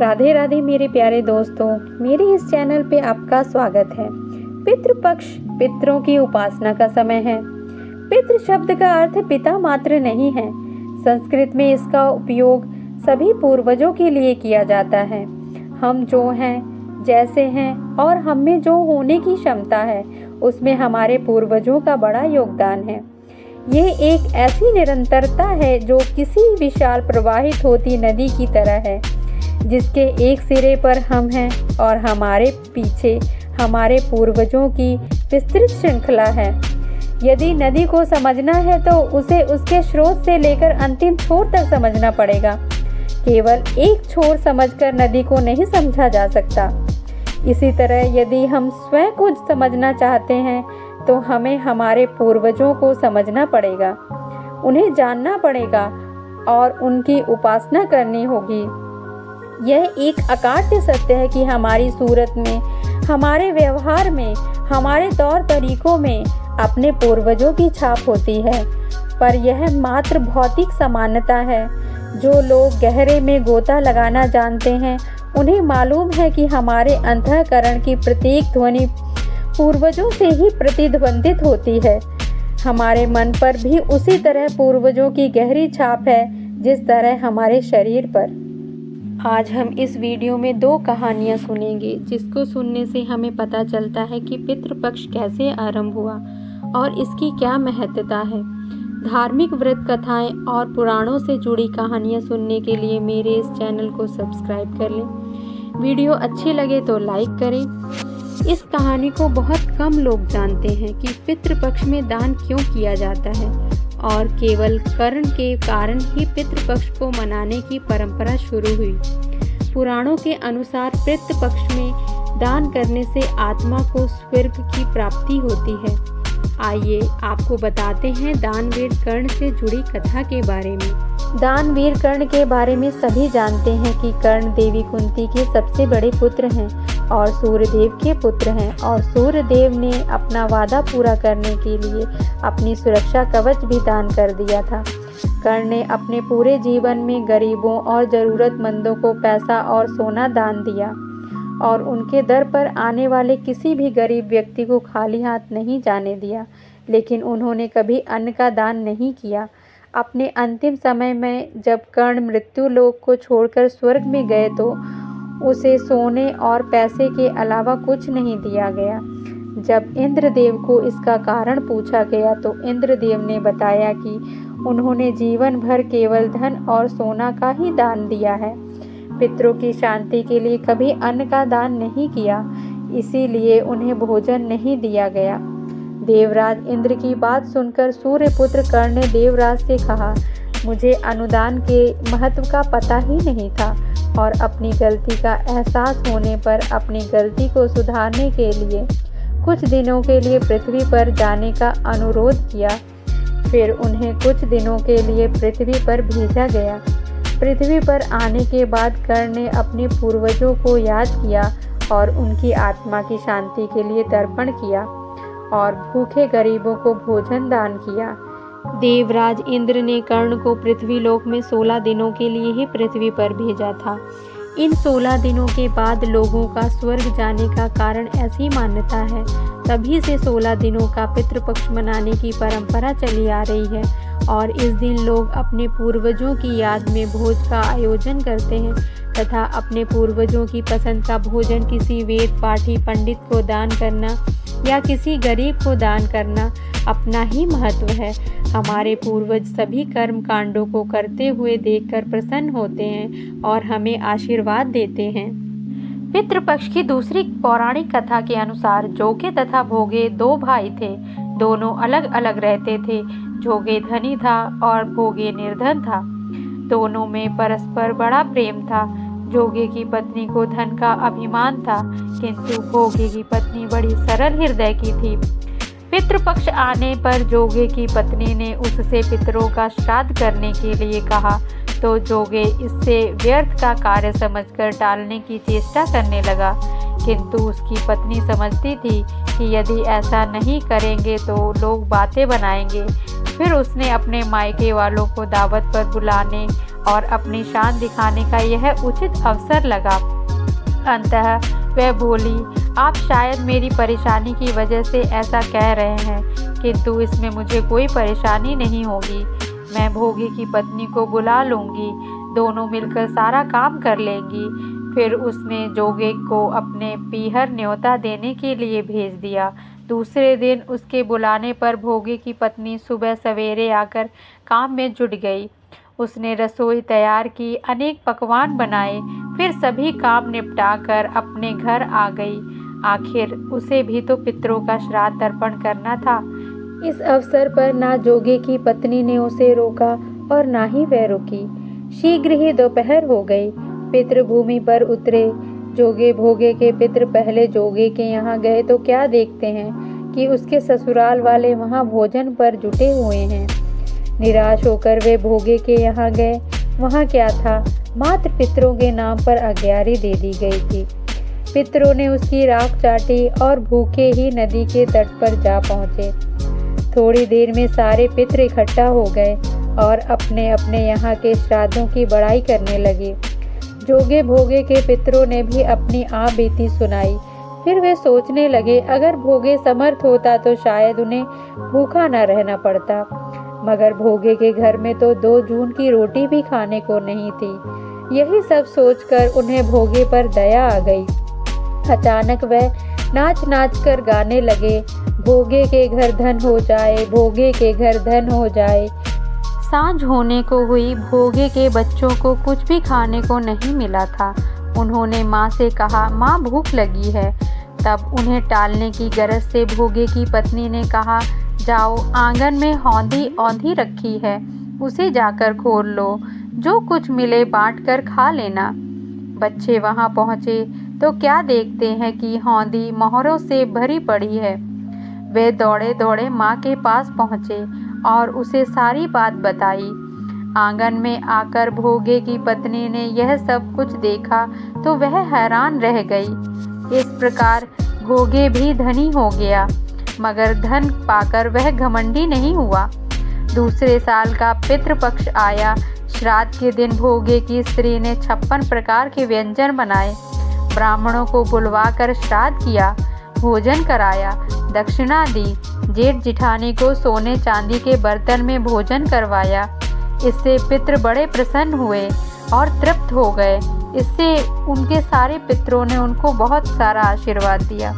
राधे राधे मेरे प्यारे दोस्तों, मेरे इस चैनल पे आपका स्वागत है। पितृपक्ष पितरों की उपासना का समय है। पितृ शब्द का अर्थ पिता मात्र नहीं है। संस्कृत में इसका उपयोग सभी पूर्वजों के लिए किया जाता है। हम जो हैं, जैसे हैं और हम में जो होने की क्षमता है, उसमें हमारे पूर्वजों का बड़ा योगदान है। ये एक ऐसी निरंतरता है जो किसी विशाल प्रवाहित होती नदी की तरह है, जिसके एक सिरे पर हम हैं और हमारे पीछे हमारे पूर्वजों की विस्तृत श्रृंखला है। यदि नदी को समझना है तो उसे उसके स्रोत से लेकर अंतिम छोर तक समझना पड़ेगा। केवल एक छोर समझकर नदी को नहीं समझा जा सकता। इसी तरह यदि हम स्वयं को समझना चाहते हैं तो हमें हमारे पूर्वजों को समझना पड़ेगा, उन्हें जानना पड़ेगा और उनकी उपासना करनी होगी। यह एक अकाट्य सत्य है कि हमारी सूरत में, हमारे व्यवहार में, हमारे तौर तरीकों में अपने पूर्वजों की छाप होती है। पर यह मात्र भौतिक समानता है। जो लोग गहरे में गोता लगाना जानते हैं, उन्हें मालूम है कि हमारे अंतःकरण की प्रत्येक ध्वनि पूर्वजों से ही प्रतिध्वनित होती है। हमारे मन पर भी उसी तरह पूर्वजों की गहरी छाप है जिस तरह हमारे शरीर पर। आज हम इस वीडियो में 2 कहानियाँ सुनेंगे, जिसको सुनने से हमें पता चलता है कि पितृपक्ष कैसे आरंभ हुआ और इसकी क्या महत्ता है। धार्मिक व्रत कथाएं और पुराणों से जुड़ी कहानियाँ सुनने के लिए मेरे इस चैनल को सब्सक्राइब कर लें। वीडियो अच्छी लगे तो लाइक करें। इस कहानी को बहुत कम लोग जानते हैं कि पितृपक्ष में दान क्यों किया जाता है और केवल कर्ण के कारण ही पितृपक्ष को मनाने की परंपरा शुरू हुई। पुराणों के अनुसार पितृपक्ष में दान करने से आत्मा को स्वर्ग की प्राप्ति होती है। आइए आपको बताते हैं दानवीर कर्ण से जुड़ी कथा के बारे में। दानवीर कर्ण के बारे में सभी जानते हैं कि कर्ण देवी कुंती के सबसे बड़े पुत्र हैं और सूर्यदेव के पुत्र हैं, और सूर्यदेव ने अपना वादा पूरा करने के लिए अपनी सुरक्षा कवच भी दान कर दिया था। कर्ण ने अपने पूरे जीवन में गरीबों और ज़रूरतमंदों को पैसा और सोना दान दिया और उनके दर पर आने वाले किसी भी गरीब व्यक्ति को खाली हाथ नहीं जाने दिया। लेकिन उन्होंने कभी अन्न का दान नहीं किया। अपने अंतिम समय में जब कर्ण मृत्यु लोक को छोड़कर स्वर्ग में गए तो उसे सोने और पैसे के अलावा कुछ नहीं दिया गया। जब इंद्रदेव को इसका कारण पूछा गया तो इंद्रदेव ने बताया कि उन्होंने जीवन भर केवल धन और सोना का ही दान दिया है, पितरों की शांति के लिए कभी अन्न का दान नहीं किया, इसीलिए उन्हें भोजन नहीं दिया गया। देवराज इंद्र की बात सुनकर सूर्यपुत्र कर्ण ने देवराज से कहा, मुझे अनुदान के महत्व का पता ही नहीं था और अपनी गलती का एहसास होने पर अपनी गलती को सुधारने के लिए कुछ दिनों के लिए पृथ्वी पर जाने का अनुरोध किया। फिर उन्हें कुछ दिनों के लिए पृथ्वी पर भेजा गया। पृथ्वी पर आने के बाद कर्ण ने अपने पूर्वजों को याद किया और उनकी आत्मा की शांति के लिए तर्पण किया और भूखे गरीबों को भोजन दान किया। देवराज इंद्र ने कर्ण को पृथ्वी लोक में 16 दिनों के लिए ही पृथ्वी पर भेजा था। इन 16 दिनों के बाद लोगों का स्वर्ग जाने का कारण ऐसी मान्यता है। तभी से 16 दिनों का पितृपक्ष मनाने की परंपरा चली आ रही है और इस दिन लोग अपने पूर्वजों की याद में भोज का आयोजन करते हैं तथा अपने पूर्वजों की पसंद का भोजन किसी वेद पाठी पंडित को दान करना या किसी गरीब को दान करना अपना ही महत्व है। हमारे पूर्वज सभी कर्म कांडों को करते हुए देखकर प्रसन्न होते हैं और हमें आशीर्वाद देते हैं। पितृपक्ष की दूसरी पौराणिक कथा के अनुसार जोगे तथा भोगे 2 भाई थे। दोनों अलग अलग रहते थे। जोगे धनी था और भोगे निर्धन था। दोनों में परस्पर बड़ा प्रेम था। जोगे की पत्नी को धन का अभिमान था, किंतु भोगे की पत्नी बड़ी सरल हृदय की थी। पितृपक्ष आने पर जोगे की पत्नी ने उससे पितरों का श्राद्ध करने के लिए कहा तो जोगे इससे व्यर्थ का कार्य समझकर टालने की चेष्टा करने लगा, किंतु उसकी पत्नी समझती थी कि यदि ऐसा नहीं करेंगे तो लोग बातें बनाएंगे। फिर उसने अपने मायके वालों को दावत पर बुलाने और अपनी शान दिखाने का यह उचित अवसर लगा। अंततः वह बोली, आप शायद मेरी परेशानी की वजह से ऐसा कह रहे हैं, किंतु इसमें मुझे कोई परेशानी नहीं होगी। मैं भोगे की पत्नी को बुला लूँगी, दोनों मिलकर सारा काम कर लेंगी। फिर उसने जोगे को अपने पीहर न्योता देने के लिए भेज दिया। दूसरे दिन उसके बुलाने पर भोगे की पत्नी सुबह सवेरे आकर काम में जुट गई। उसने रसोई तैयार की, अनेक पकवान बनाए, फिर सभी काम निपटाकर अपने घर आ गई। आखिर उसे भी तो पितरों का श्राद्ध तर्पण करना था। इस अवसर पर ना जोगे की पत्नी ने उसे रोका और ना ही वह रुकी। शीघ्र ही दोपहर हो गई। पितृभूमि पर उतरे। जोगे भोगे के पितर पहले जोगे के यहाँ गए तो क्या देखते हैं कि उसके ससुराल वाले वहाँ भोजन पर जुटे हुए हैं। निराश होकर वे भोगे के यहाँ गए। वहाँ क्या था, मात्र पितरों के नाम पर आज्ञारी दे दी गई थी। पितरों ने उसकी राख चाटी और भूखे ही नदी के तट पर जा पहुँचे। थोड़ी देर में सारे पितर इकट्ठा हो गए और अपने अपने यहाँ के श्राद्धों की बड़ाई करने लगे। जोगे भोगे के पितरों ने भी अपनी आप बीती सुनाई। फिर वे सोचने लगे, अगर भोगे समर्थ होता तो शायद उन्हें भूखा न रहना पड़ता, मगर भोगे के घर में तो 2 जून की रोटी भी खाने को नहीं थी। यही सब सोचकर उन्हें भोगे पर दया आ गई। अचानक वह नाच नाच कर गाने लगे, भोगे के घर धन हो जाए, भोगे के घर धन हो जाए। सांझ होने को हुई। भोगे के बच्चों को कुछ भी खाने को नहीं मिला था। उन्होंने माँ से कहा, माँ भूख लगी है। तब उन्हें टालने की गरज से भोगे की पत्नी ने कहा, जाओ, आंगन में औंधी रखी है, उसे जाकर खोल लो, जो कुछ मिले बांट कर खा लेना। बच्चे वहाँ पहुँचे तो क्या देखते हैं कि हौंदी मोहरों से भरी पड़ी है। वे दौड़े दौड़े माँ के पास पहुँचे और उसे सारी बात बताई। आंगन में आकर भोगे की पत्नी ने यह सब कुछ देखा तो वह हैरान रह गई। इस प्रकार भोगे भी धनी हो गया, मगर धन पाकर वह घमंडी नहीं हुआ। दूसरे साल का पितृपक्ष आया। श्राद्ध के दिन भोगे की स्त्री ने 56 प्रकार के व्यंजन बनाए। ब्राह्मणों को बुलवाकर श्राद्ध किया, भोजन कराया, दक्षिणा दी। जेठ जिठानी को सोने चांदी के बर्तन में भोजन करवाया। इससे पितृ बड़े प्रसन्न हुए और तृप्त हो गए। इससे उनके सारे पितरों ने उनको बहुत सारा आशीर्वाद दिया।